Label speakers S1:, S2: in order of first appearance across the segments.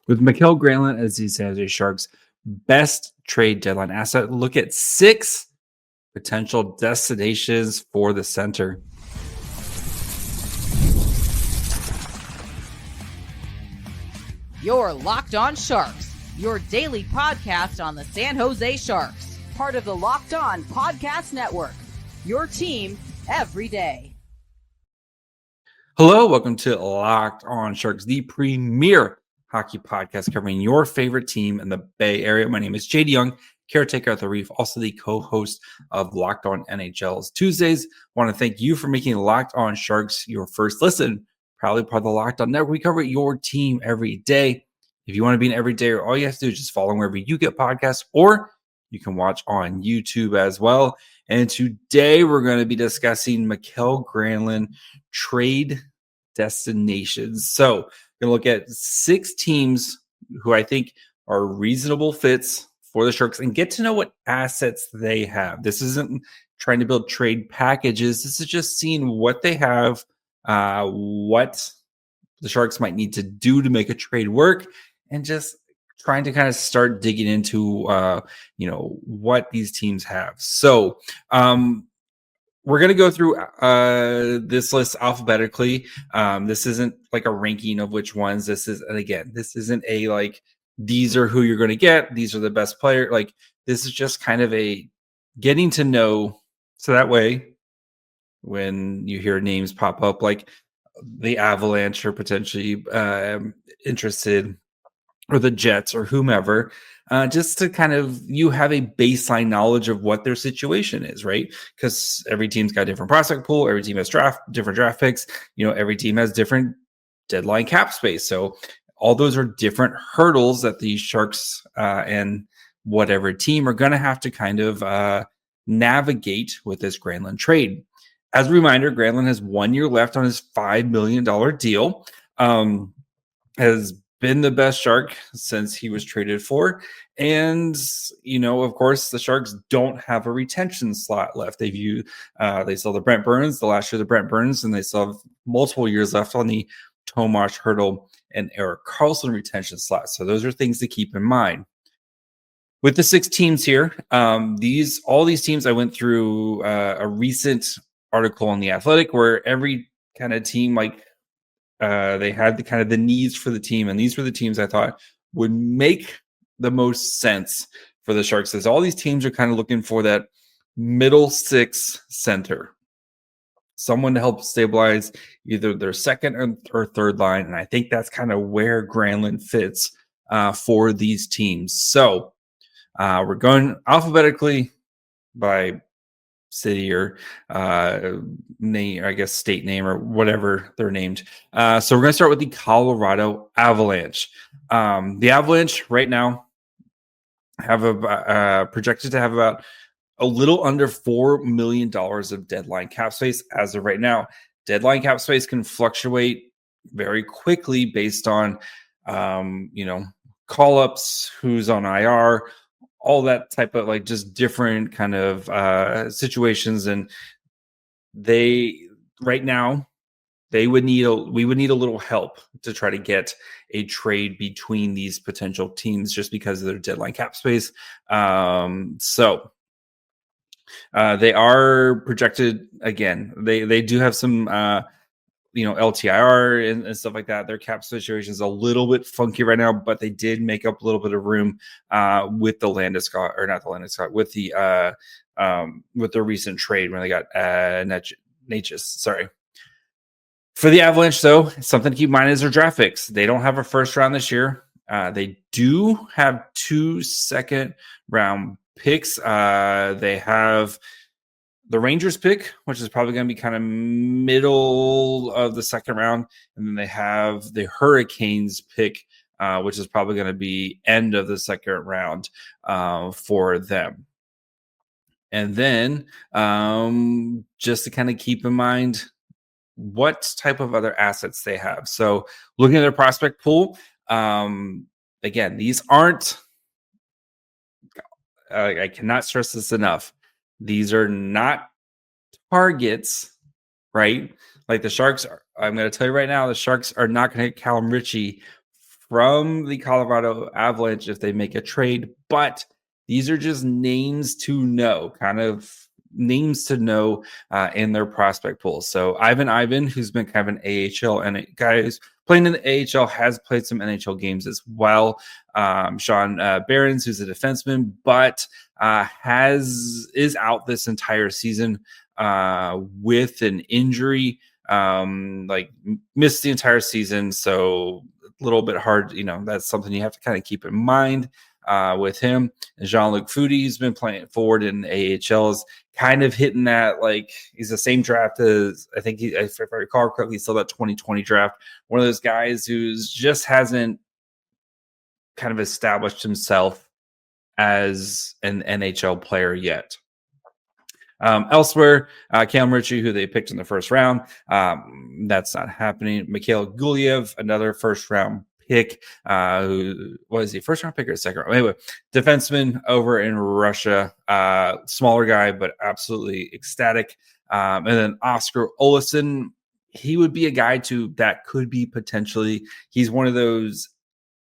S1: With Mikael Granlund as the San Jose Sharks' best trade deadline asset, look at 6 potential destinations for the center.
S2: You're Locked On Sharks, your daily podcast on the San Jose Sharks, part of the Locked On Podcast Network, your team every day.
S1: Hello, welcome to Locked On Sharks, the premier hockey podcast covering your favorite team in the Bay Area. My name is JD Young, caretaker at the Reef, also the co-host of Locked On NHL's Tuesdays. I want to thank you for making Locked On Sharks your first listen. Proudly part of the Locked On Network. We cover your team every day. If you want to be an everyday, all you have to do is just follow wherever you get podcasts, or you can watch on YouTube as well. And today we're going to be discussing Mikael Granlund trade destinations. So we're going to look at 6 teams who I think are reasonable fits for the Sharks and get to know what assets they have. This isn't trying to build trade packages. This is just seeing what they have, what the Sharks might need to do to make a trade work, and just trying to kind of start digging into, what these teams have. So we're going to go through this list alphabetically. This isn't like a ranking of which ones. This isn't a like, these are who you're going to get. These are the best player. Like, this is just kind of a getting to know. So that way, when you hear names pop up, like the Avalanche are potentially interested, or the Jets or whomever, just to kind of, you have a baseline knowledge of what their situation is, right? Because every team's got a different prospect pool. Every team has different draft picks. Every team has different deadline cap space. So all those are different hurdles that the Sharks and whatever team are going to have to kind of navigate with this Granlund trade. As a reminder, Granlund has 1 year left on his $5 million deal. Has been the best Shark since he was traded for. And, of course, the Sharks don't have a retention slot left. They still have the Brent Burns, the last year of the Brent Burns, and they still have multiple years left on the Tomas Hertl and Erik Karlsson retention slot. So those are things to keep in mind. With the 6 teams here, all these teams, I went through a recent article on The Athletic where every kind of team, like, they had the needs for the team, and these were the teams I thought would make the most sense for the Sharks. As all these teams are kind of looking for that middle 6 center, someone to help stabilize either their second or third line, and I think that's kind of where Granlund fits for these teams. So we're going alphabetically by city or name, I guess state name or whatever they're named. So we're going to start with the Colorado Avalanche. The Avalanche right now have projected to have about a little under $4 million of deadline cap space as of right now. Deadline cap space can fluctuate very quickly based on, call-ups, who's on IR, all that type of like just different kind of situations. And we would need a little help to try to get a trade between these potential teams just because of their deadline cap space. So they are projected, again, they do have some LTIR and stuff like that. Their cap situation is a little bit funky right now, but they did make up a little bit of room with the with the recent trade when they got Natchez. Sorry. For the Avalanche, though, something to keep in mind is their draft picks. They don't have a first round this year. They do have 2 second round picks. They have the Rangers pick, which is probably going to be kind of middle of the second round. And then they have the Hurricanes pick, which is probably going to be end of the second round for them. And then just to kind of keep in mind what type of other assets they have. So looking at their prospect pool, again, these aren't, I cannot stress this enough. These are not targets, right? Like the Sharks are, I'm going to tell you right now, the Sharks are not going to get Callum Ritchie from the Colorado Avalanche if they make a trade, but these are just names to know, kind of names to know in their prospect pool. So Ivan, who's been kind of an AHL and guys playing in the AHL, has played some NHL games as well. Sean Behrens, who's a defenseman, but is out this entire season with an injury. Missed the entire season, so a little bit hard. That's something you have to kind of keep in mind with him. And Jean-Luc Foudy's been playing forward in the AHL, is kind of hitting that, like, he's the same draft as, I think, if I recall correctly, he's still that 2020 draft. One of those guys who's just hasn't kind of established himself as an NHL player yet. Elsewhere, Cam Ritchie, who they picked in the first round, that's not happening. Mikhail Gulyev, another first round pick. Who was he, first round pick or second round? Anyway, defenseman over in Russia, smaller guy, but absolutely ecstatic. And then Oscar Olsson, he would be a guy that could be potentially. He's one of those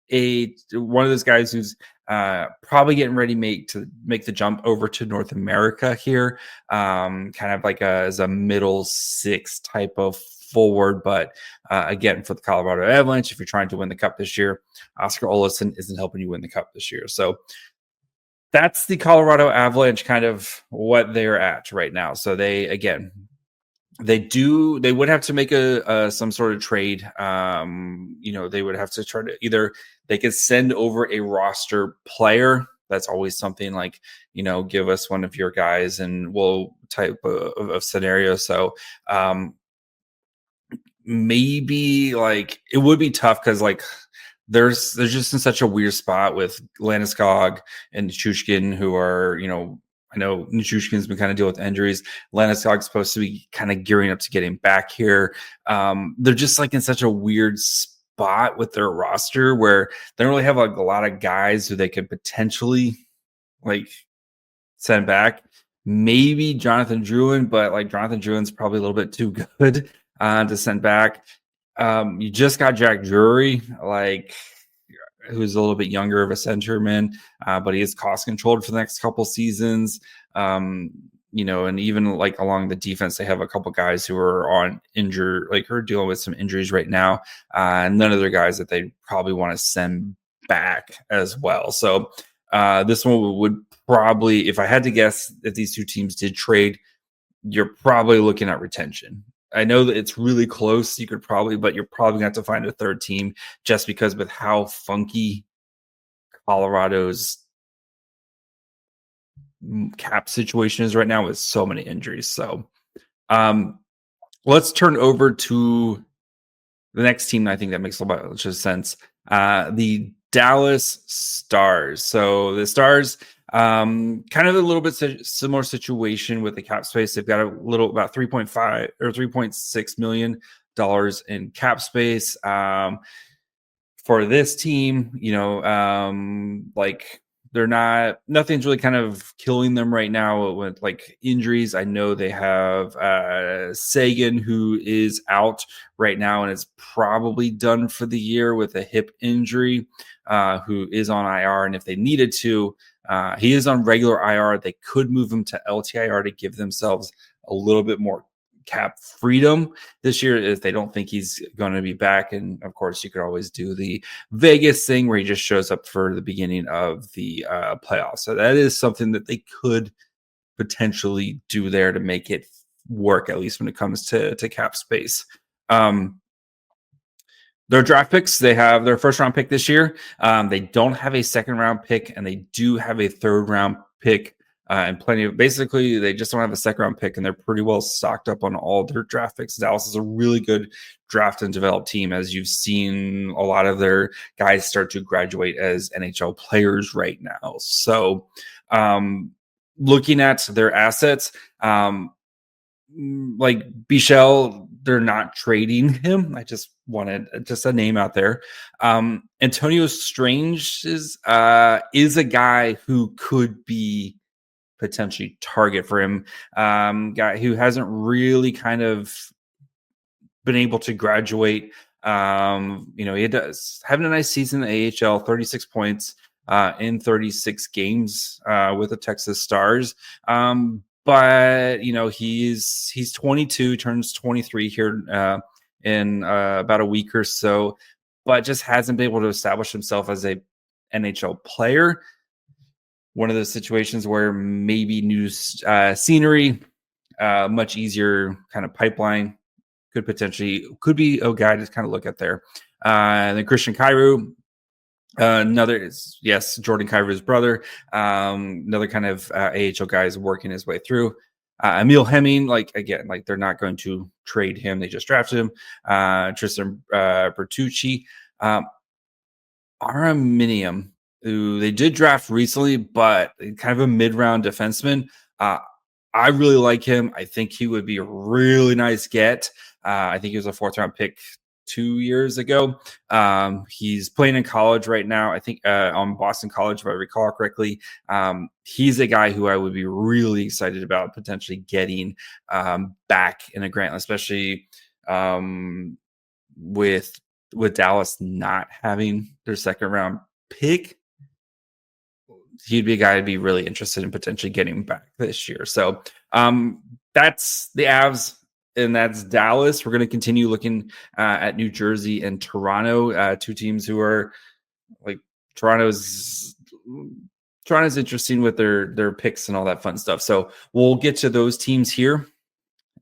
S1: guys who's probably getting ready to make the jump over to North America here, kind of like as a middle six type of forward. But again, for the Colorado Avalanche, if you're trying to win the cup this year, Oscar Olsson isn't helping you win the cup this year. So that's the Colorado Avalanche, kind of what they're at right now. So they would have to make some sort of trade. They would have to try to either they could send over a roster player. That's always something, like, give us one of your guys and we'll type of scenario. So maybe, like, it would be tough because, like, there's just in such a weird spot with Landeskog and Nichushkin, who are, I know Nichushkin's been kind of dealing with injuries. Landeskog's supposed to be kind of gearing up to getting back here. They're just, like, in such a weird spot with their roster where they don't really have, like, a lot of guys who they could potentially, like, send back. Maybe Jonathan Drouin, but, like, Jonathan Drouin's probably a little bit too good to send back. You just got Jack Drury, like, who's a little bit younger of a centerman, but he is cost controlled for the next couple seasons. And even, like, along the defense, they have a couple guys who are on injured, like, who are dealing with some injuries right now. And none of their guys that they probably want to send back as well. So this one would probably, if I had to guess, if these two teams did trade, you're probably looking at retention. I know that it's really close. But you're probably going to have to find a third team, just because with how funky Colorado's cap situation is right now with so many injuries. So let's turn over to the next team. I think that makes a lot of sense. The Dallas Stars. So the Stars, kind of a little bit similar situation with the cap space. They've got about $3.5 or $3.6 million in cap space. For this team, nothing's really kind of killing them right now with, like, injuries. I know they have Sagan, who is out right now and is probably done for the year with a hip injury, who is on IR. And if they needed to, he is on regular IR. They could move him to LTIR to give themselves a little bit more cap freedom this year if they don't think he's going to be back. And of course, you could always do the Vegas thing where he just shows up for the beginning of the playoffs. So that is something that they could potentially do there to make it work, at least when it comes to cap space. Their draft picks, they have their first round pick this year. They don't have a second round pick, and they do have a third round pick. And basically, they just don't have a second round pick, and they're pretty well stocked up on all their draft picks. Dallas is a really good draft and develop team, as you've seen a lot of their guys start to graduate as NHL players right now. So, looking at their assets, like Bichelle, they're not trading him. I just wanted just a name out there. Antonio Strange is a guy who could be potentially target for him. Guy who hasn't really kind of been able to graduate He does having a nice season in the AHL, 36 points in 36 games with the Texas Stars. But he's 22, turns 23 here in about a week or so, but just hasn't been able to establish himself as a NHL player. One of those situations where maybe new scenery, much easier kind of pipeline could be a guy to kind of look at there. And then Christian Kyrou, Jordan Kyrou's brother, another kind of AHL guy is working his way through. Emil Hemming, they're not going to trade him. They just drafted him. Tristan Bertucci, Araminium, who they did draft recently, but kind of a mid-round defenseman. I really like him. I think he would be a really nice get. I think he was a 4th-round pick 2 years ago. He's playing in college right now. I think on Boston College, if I recall correctly. He's a guy who I would be really excited about potentially getting back in a Grantland, especially with Dallas not having their 2nd-round pick. He'd be a guy I'd be really interested in potentially getting back this year. So that's the Avs. And that's Dallas. We're going to continue looking at New Jersey and Toronto, 2 teams who are Toronto's interesting with their picks and all that fun stuff. So we'll get to those teams here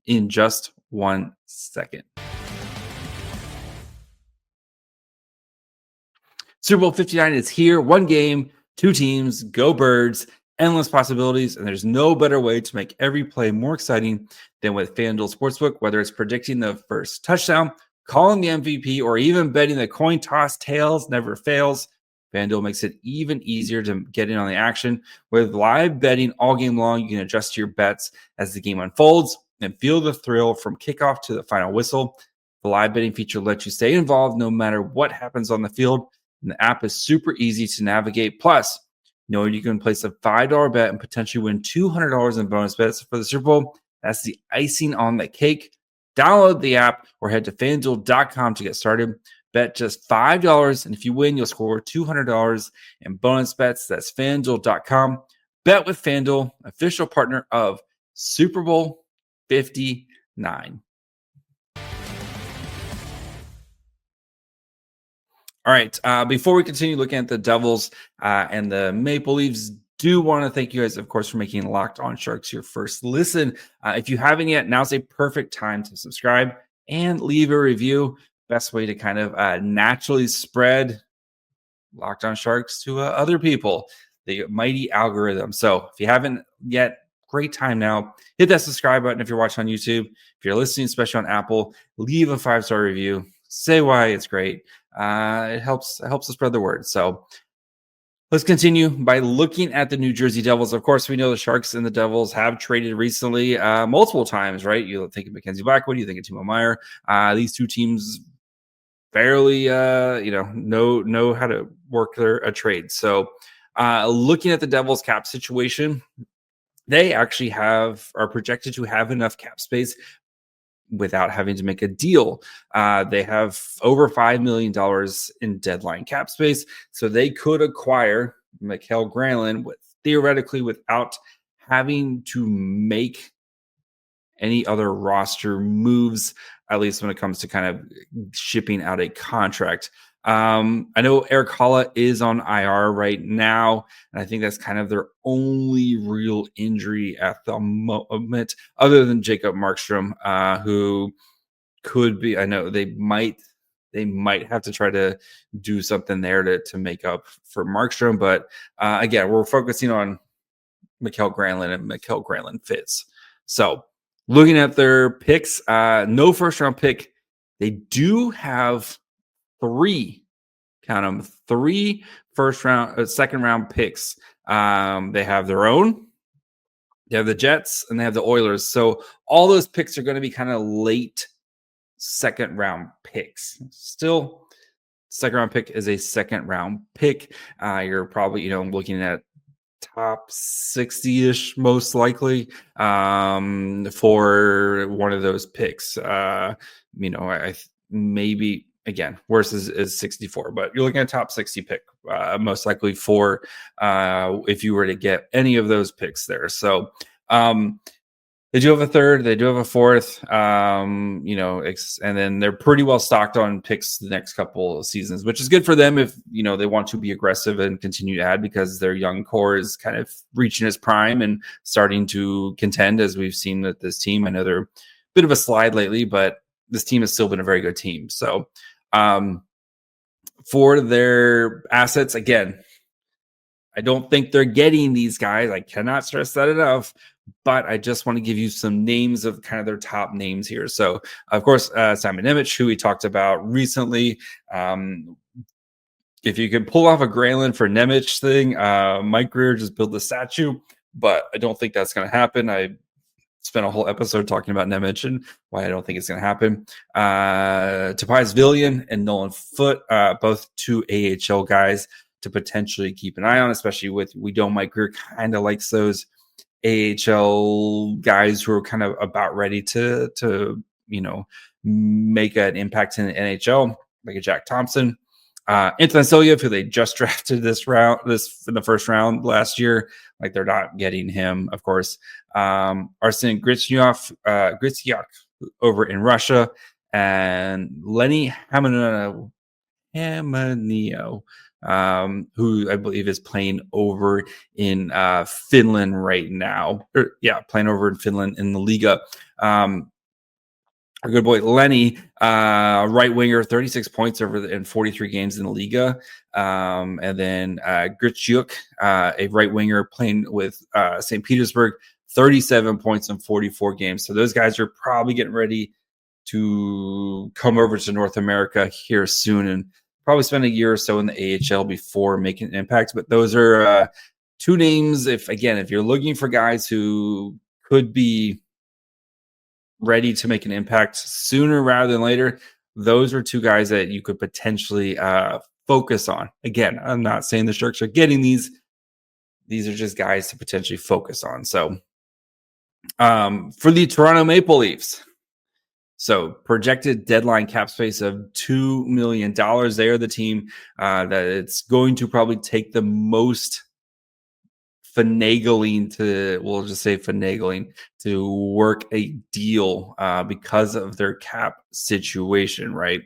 S1: in just 1 second. Super Bowl 59 is here. 1 game, 2 teams, go Birds. Endless possibilities, and there's no better way to make every play more exciting than with FanDuel Sportsbook. Whether it's predicting the first touchdown, calling the MVP, or even betting the coin toss, tails never fails. FanDuel makes it even easier to get in on the action. With live betting all game long, you can adjust your bets as the game unfolds and feel the thrill from kickoff to the final whistle. The live betting feature lets you stay involved no matter what happens on the field, and the app is super easy to navigate. Plus, you can place a $5 bet and potentially win $200 in bonus bets for the Super Bowl. That's the icing on the cake. Download the app or head to FanDuel.com to get started. Bet just $5, and if you win, you'll score $200 in bonus bets. That's FanDuel.com. Bet with FanDuel, official partner of Super Bowl 59. All right. Before we continue looking at the Devils and the Maple Leafs, do want to thank you guys, of course, for making Locked On Sharks your first listen. If you haven't yet, now's a perfect time to subscribe and leave a review. Best way to kind of naturally spread Locked On Sharks to other people, the mighty algorithm. So if you haven't yet, great time now. Hit that subscribe button if you're watching on YouTube. If you're listening, especially on Apple, leave a 5-star review. Say why it's great. It helps to spread the word. So let's continue by looking at the New Jersey Devils. Of course, we know the Sharks and the Devils have traded recently multiple times, right? You think of Mackenzie Blackwood, you think of Timo Meier. These 2 teams fairly, know how to work a trade. So looking at the Devils cap situation, they actually are projected to have enough cap space without having to make a deal. They have over $5 million in deadline cap space, so they could acquire Mikael Granlund theoretically without having to make any other roster moves, at least when it comes to kind of shipping out a contract. I know Eric Holla is on IR right now, and I think that's kind of their only real injury at the moment, other than Jacob Markstrom, who could be. I know they might have to try to do something there to make up for Markstrom, but again, we're focusing on Mikael Granlund, and Mikael Granlund fits. So looking at their picks, no 1st-round pick. They do have 3 second-round picks. They have their own, they have the Jets, and they have the Oilers. So all those picks are going to be kind of late second-round picks. Still, second-round pick is a second-round pick. You're probably, looking at top 60-ish most likely for one of those picks. I maybe again, worst is 64, but you're looking at a top 60 pick, most likely for if you were to get any of those picks there. So they do have a third, they do have a fourth, and then they're pretty well stocked on picks the next couple of seasons, which is good for them if, they want to be aggressive and continue to add, because their young core is kind of reaching its prime and starting to contend, as we've seen with this team. I know they're a bit of a slide lately, but this team has still been a very good team. So for their assets, again, I don't think they're getting these guys. I cannot stress that enough, but I just want to give you some names of kind of their top names here. So, of course, Simon Nemec, who we talked about recently. If you could pull off a Granlund for Nemec thing, Mike Greer just built the statue, but I don't think that's going to happen. I spent a whole episode talking about Nemec and why I don't think it's going to happen. Tobias Villian and Nolan Foote, both two AHL guys to potentially keep an eye on, especially with Mike Greer kind of likes those AHL guys who are kind of about ready to make an impact in the NHL, like a Jack Thompson. Anton Vasilyev, who they just drafted in the first round last year. Like, they're not getting him, of course. Arsen Gritsyak over in Russia, and Lenny Hamanio, who I believe is playing over in Finland right now. Playing over in Finland in the Liga. Our good boy Lenny, right winger, 36 points in 43 games in the Liga. And then Gritsjuk, a right winger playing with St. Petersburg, 37 points in 44 games. So those guys are probably getting ready to come over to North America here soon and probably spend a year or so in the AHL before making an impact. But those are two names. If you're looking for guys who could be ready to make an impact sooner rather than later, those are two guys that you could potentially focus on. Again, I'm not saying the Sharks are getting these. These are just guys to potentially focus on. So for the Toronto Maple Leafs, so projected deadline cap space of $2 million. They are the team that it's going to probably take the most finagling to work a deal because of their cap situation, right?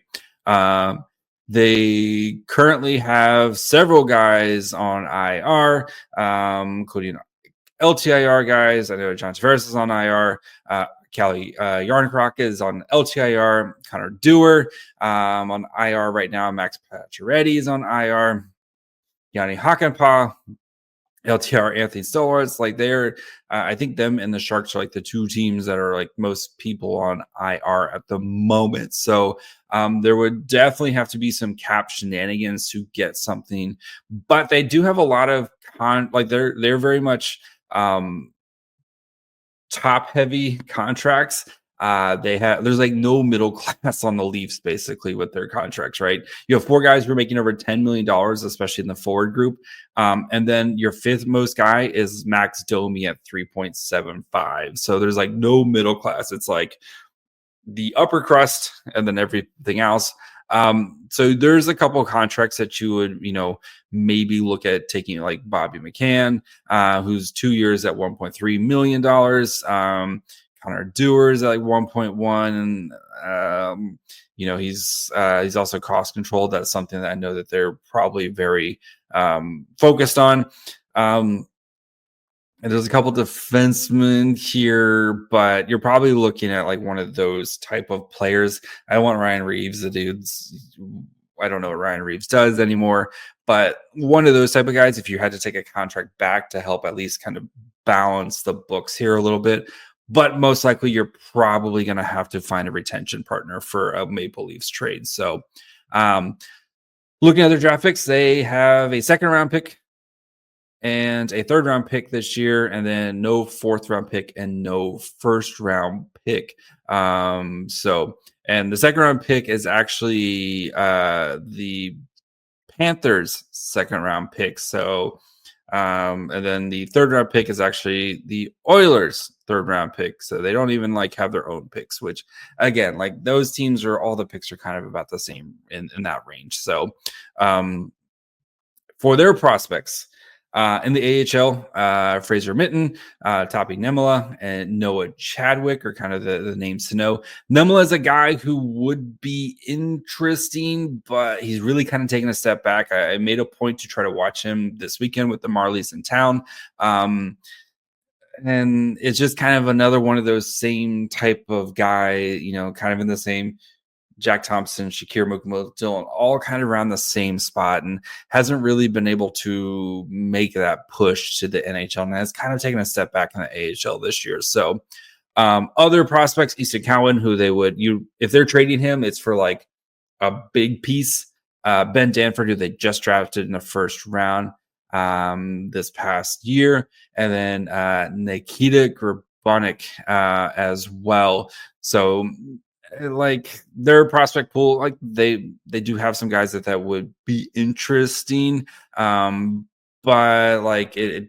S1: They currently have several guys on IR, including LTIR guys. I know John Tavares is on IR. Kelly Yarncroc is on LTIR. Connor Dewar on IR right now. Max Pacioretty is on IR. Yanni Hakanpää, LTR, Anthony Stolarz. Like, they're, I think them and the Sharks are like the two teams that are like most people on IR at the moment. So there would definitely have to be some cap shenanigans to get something, but they do have a lot of they're very much top heavy contracts. There's like no middle class on the Leafs basically with their contracts, right? You have four guys who are making over $10 million, especially in the forward group. And then your fifth most guy is Max Domi at 3.75. So there's like no middle class. It's like the upper crust and then everything else. So there's a couple of contracts that you would, maybe look at taking, like Bobby McCann, who's 2 years at $1.3 million. Connor Dewar's at like 1.1. And, he's also cost controlled. That's something that I know that they're probably very focused on. And there's a couple defensemen here, but you're probably looking at like one of those type of players. I don't want Ryan Reeves. I don't know what Ryan Reeves does anymore, but one of those type of guys, if you had to take a contract back to help at least kind of balance the books here a little bit. But most likely you're probably going to have to find a retention partner for a Maple Leafs trade. So looking at their draft picks, they have a second round pick and a third round pick this year, and then no fourth round pick and no first round pick. And the second round pick is actually the Panthers' second round pick. So And then the third round pick is actually the Oilers' third round pick. So they don't even have their own picks, which again, those teams all the picks are kind of about the same in that range. So for their prospects, in the AHL, Fraser Mitten, Topi Nemela, and Noah Chadwick are kind of the names to know. Nemela is a guy who would be interesting, but he's really kind of taking a step back. I made a point to try to watch him this weekend with the Marlies in town. And it's just kind of another one of those same type of guy, kind of in the same Jack Thompson, Shakir Mukhamadullin, all kind of around the same spot, and hasn't really been able to make that push to the NHL, and has kind of taken a step back in the AHL this year. So other prospects, Easton Cowan, who they would, if they're trading him, it's for a big piece. Ben Danford, who they just drafted in the first round this past year, and then Nikita Grabonik as well. So their prospect pool, they do have some guys that would be interesting, but it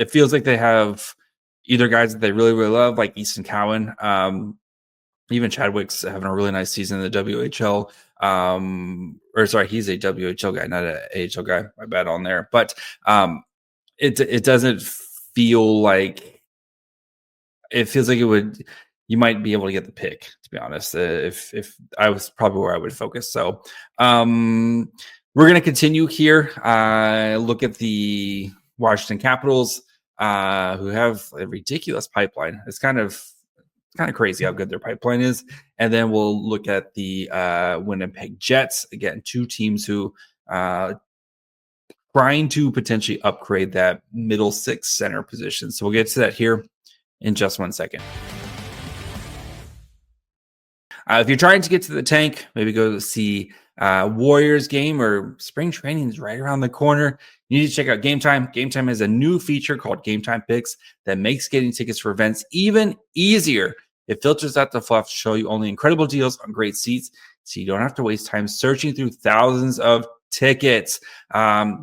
S1: feels like they have either guys that they really, really love, like Easton Cowan. Even Chadwick's having a really nice season in the WHL. He's a WHL guy, not an AHL guy. My bad on there. But it doesn't feel like, it feels like you might be able to get the pick, to be honest, if I was probably where I would focus. So we're going to continue here. Look at the Washington Capitals, who have a ridiculous pipeline. It's kind of crazy how good their pipeline is. And then we'll look at the Winnipeg Jets. Again, two teams who trying to potentially upgrade that middle six center position. So we'll get to that here in just 1 second. If you're trying to get to the tank, maybe go see Warriors game, or spring training is right around the corner, you need to check out Game Time. Game Time has a new feature called Game Time Picks that makes getting tickets for events even easier. It filters out the fluff to show you only incredible deals on great seats, so you don't have to waste time searching through thousands of tickets.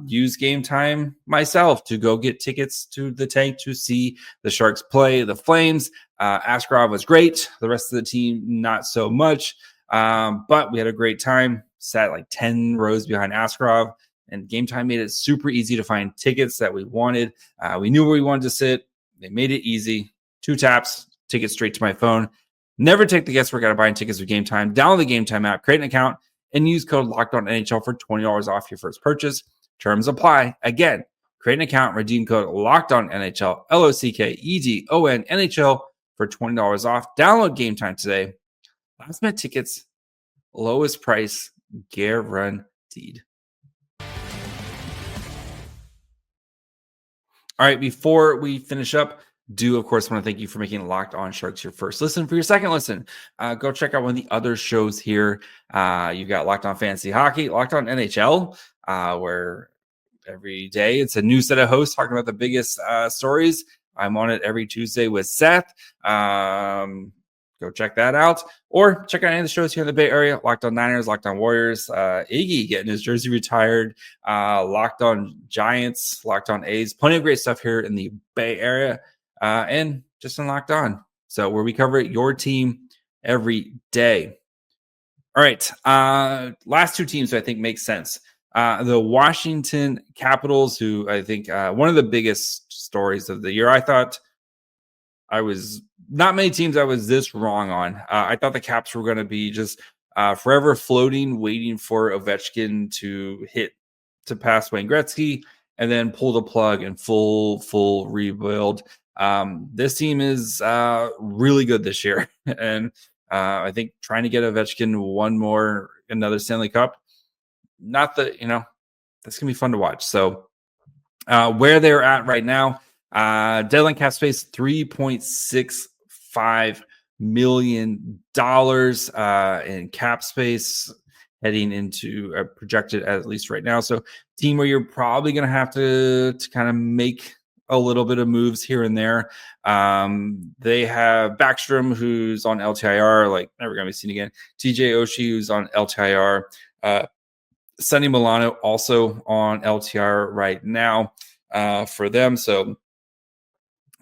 S1: Use Game Time myself to go get tickets to the tank to see the Sharks play the Flames. Askarov was great. The rest of the team, not so much. But we had a great time. Sat 10 rows behind Askarov, and Game Time made it super easy to find tickets that we wanted. We knew where we wanted to sit. They made it easy. 2 taps, tickets straight to my phone. Never take the guesswork out of buying tickets with Game Time. Download the Game Time app, create an account, and use code LOCKEDONNHL for $20 off your first purchase. Terms apply. Again, create an account, redeem code LOCKEDONNHL, LOCKEDONNHL for $20 off. Download Game Time today. Last minute tickets, lowest price guaranteed. All right, before we finish up, do of course want to thank you for making Locked On Sharks your first listen. For your second listen, go check out one of the other shows here. You've got Locked On Fantasy Hockey, Locked On NHL, where every day it's a new set of hosts talking about the biggest stories. I'm on it every Tuesday with Seth. Go check that out, or check out any of the shows here in the Bay Area. Locked On Niners, Locked On Warriors, Iggy getting his jersey retired, Locked On Giants, Locked On A's. Plenty of great stuff here in the Bay Area, and just in Locked On. So where we cover your team every day. All right, last 2 teams I think make sense. The Washington Capitals, who I think one of the biggest stories of the year. I thought not many teams I was this wrong on. I thought the Caps were going to be just forever floating, waiting for Ovechkin to pass Wayne Gretzky and then pull the plug and full rebuild. This team is really good this year. And I think trying to get Ovechkin another Stanley Cup, not that, that's going to be fun to watch. So where they're at right now, deadline cap space, $3.65 million in cap space heading into projected at least right now. So team where you're probably going to have to kind of make a little bit of moves here and there. They have Backstrom, who's on LTIR, never going to be seen again. TJ Oshie, who's on LTIR. Sonny Milano also on LTR right now for them. So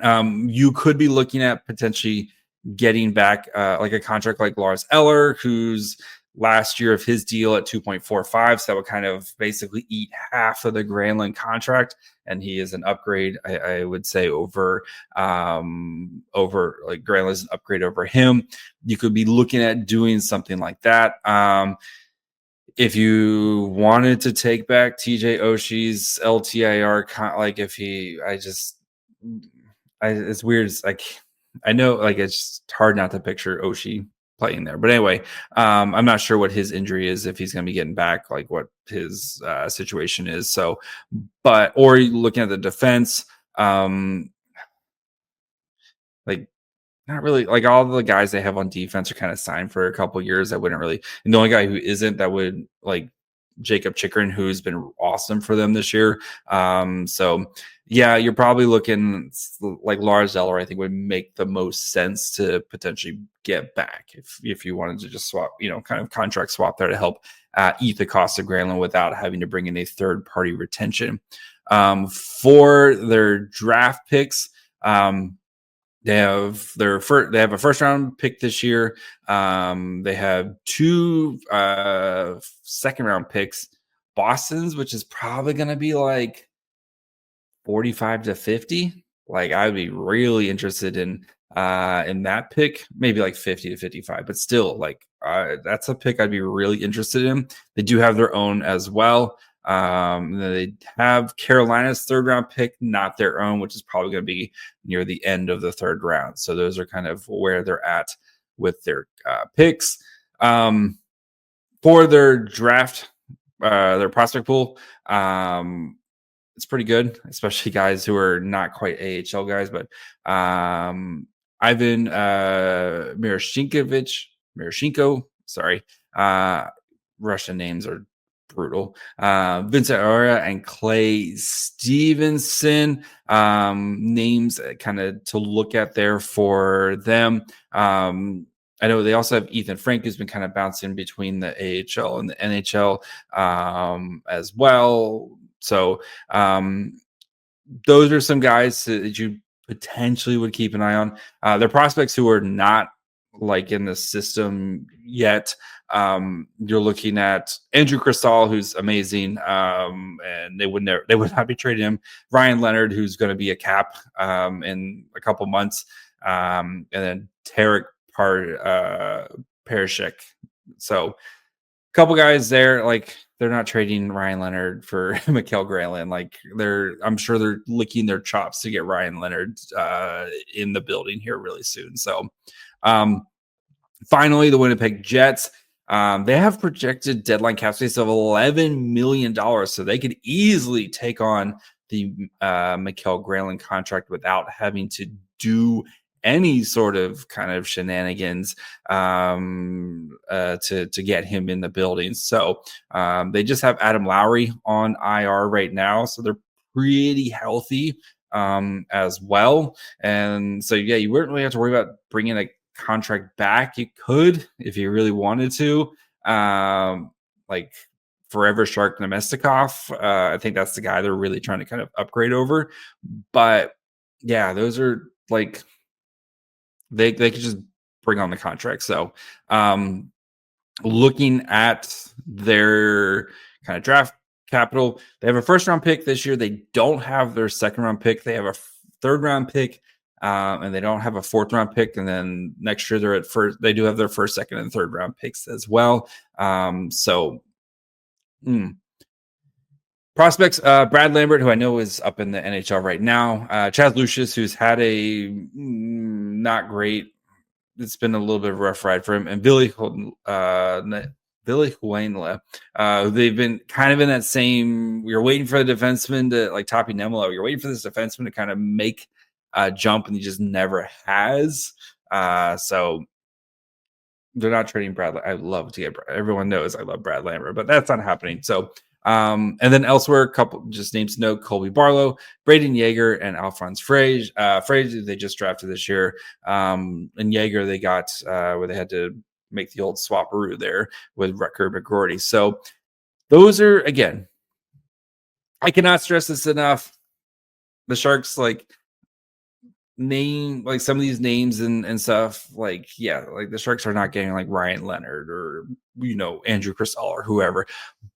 S1: you could be looking at potentially getting back like a contract like Lars Eller, who's last year of his deal at 2.45. So that would kind of basically eat half of the Granlund contract. And he is an upgrade, I would say, over like Granlund's an upgrade over him. You could be looking at doing something like that. If you wanted to take back TJ Oshie's LTIR, like if he, it's weird. It's like, I know, like, it's hard not to picture Oshie playing there. But anyway, I'm not sure what his injury is, if he's going to be getting back, like what his situation is. So, or looking at the defense, like, not really, like all the guys they have on defense are kind of signed for a couple years. I wouldn't really, and the only guy who isn't, that would, like, Jacob Chikrin, who's been awesome for them this year. So yeah, you're probably looking like Lars Eller, I think would make the most sense to potentially get back if you wanted to just swap, kind of contract swap there to help eat the cost of Granlund without having to bring in a third party retention. For their draft picks, they have a first round pick this year. They have 2 second round picks. Boston's, which is probably going to be like 45 to 50. Like, I would be really interested in that pick, maybe like 50 to 55, but still, like, that's a pick I'd be really interested in. They do have their own as well. They have Carolina's third round pick, not their own, which is probably going to be near the end of the third round. So those are kind of where they're at with their picks. For their draft, their prospect pool, it's pretty good, especially guys who are not quite AHL guys, but Ivan Miroshnichenko, sorry. Russian names are brutal. Vincent Aura and Clay Stevenson, names kind of to look at there for them. I know they also have Ethan Frank, who's been kind of bouncing between the AHL and the NHL as well. So those are some guys that you potentially would keep an eye on. They're prospects who are not like in the system yet. You're looking at Andrew Cristal, who's amazing, and they would not be trading him. Ryan Leonard, who's going to be a cap in a couple months, and then Tarek Parashik. So a couple guys there, like, they're not trading Ryan Leonard for Mikael Granlund. Like, I'm sure they're licking their chops to get Ryan Leonard in the building here really soon. So finally, the Winnipeg Jets, they have projected deadline cap space of $11 million. So they could easily take on the Mikael Granlund contract without having to do any sort of kind of shenanigans to get him in the building. So they just have Adam Lowry on IR right now. So they're pretty healthy as well. And so, yeah, you wouldn't really have to worry about bringing a contract back. You could, if you really wanted to, like Forever Shark Nemestikov. I think that's the guy they're really trying to kind of upgrade over. But yeah, those are like, they could just bring on the contract. So looking at their kind of draft capital, they have a first round pick this year. They don't have their second round pick. They have a third round pick, and they don't have a fourth round pick. And then next year they're at first. They do have their first, second, and third round picks as well. Prospects, Brad Lambert, who I know is up in the NHL right now. Chaz Lucius, who's had a not great. It's been a little bit of a rough ride for him. And Billy Huenla. They've been kind of in that same. You're waiting for the defenseman to, like Topi Nemelo. You're waiting for this defenseman to kind of make a jump, and he just never has. So they're not trading Brad. I love to get. Everyone knows I love Brad Lambert, but that's not happening. So. And then elsewhere, a couple just names to note: Colby Barlow, Braden Yeager, and Alphonse Frage. Frage they just drafted this year. And Yeager they got where they had to make the old swaparoo there with Rutger McGroarty. So those are, again, I cannot stress this enough. The Sharks, like, name, like, some of these names and stuff, like, yeah, like, the Sharks are not getting like Ryan Leonard or, Andrew Cristall or whoever,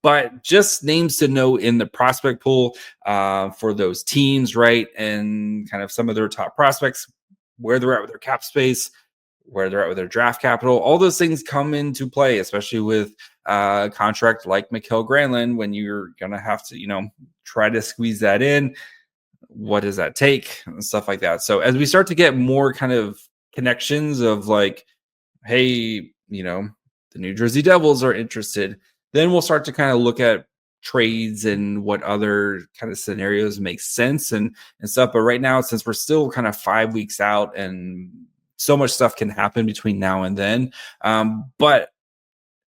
S1: but just names to know in the prospect pool for those teams, right? And kind of some of their top prospects, where they're at with their cap space, where they're at with their draft capital. All those things come into play, especially with a contract like Mikael Granlund, when you're going to have to, try to squeeze that in. What does that take and stuff like that? So as we start to get more kind of connections of like, hey, the New Jersey Devils are interested, then we'll start to kind of look at trades and what other kind of scenarios make sense and stuff. But right now, since we're still kind of 5 weeks out and so much stuff can happen between now and then. But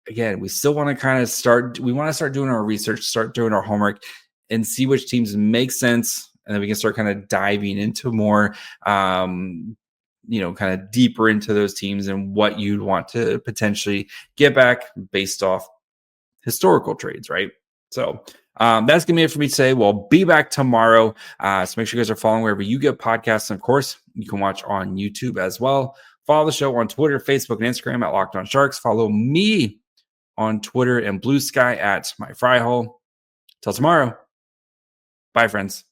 S1: again, we still want to kind of start doing our research, start doing our homework, and see which teams make sense. And then we can start kind of diving into more, kind of deeper into those teams and what you'd want to potentially get back based off historical trades, right? So that's going to be it for me today. We'll be back tomorrow. So make sure you guys are following wherever you get podcasts. And of course, you can watch on YouTube as well. Follow the show on Twitter, Facebook, and Instagram at Locked On Sharks. Follow me on Twitter and Blue Sky at My Fry Hole. Till tomorrow. Bye, friends.